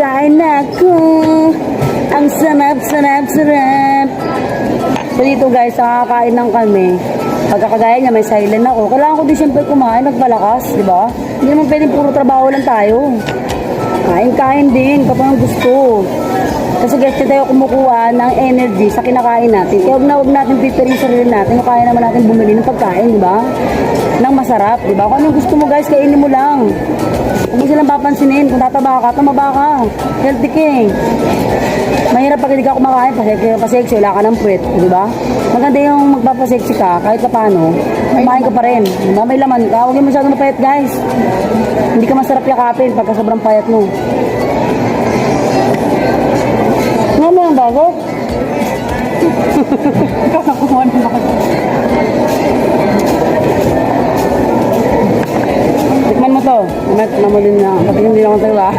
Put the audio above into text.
Kain na ako. Ang sarap, sarap, sarap. So dito guys, nakakain lang kami. Pagkakagaya niya, may silent ako. Kailangan ko din siyempre kumain, nagpalakas, di ba? Hindi naman pwedeng puro trabaho lang tayo. Kain-kain din kapag ang gusto. Kasi guys, tayo kumukuha ng energy sa kinakain natin. Kaya huwag natin pipirin yung sarili natin. Kaya naman natin bumili ng pagkain, di ba? Nang masarap, di ba? Kung anong gusto mo guys, kainin mo lang. Huwag mo silang papansinin. Kung tataba ka, tumaba ka. Healthy ka eh. Mahirap pag hindi ka kumakain, paseksi, wala ka ng puwet, di ba? Maganda yung magpapaseksi ka, kahit pa paano, kumain ka pa rin. Diba? May laman ka, huwag yung masyadong mapayat guys. Hindi ka masarap yakapin pagka sobrang payat mo. Nga mo yung bago? Ikaw nakuha na ako. Tikman mo to. Tikman mo din na, pati hindi naman tayo ba?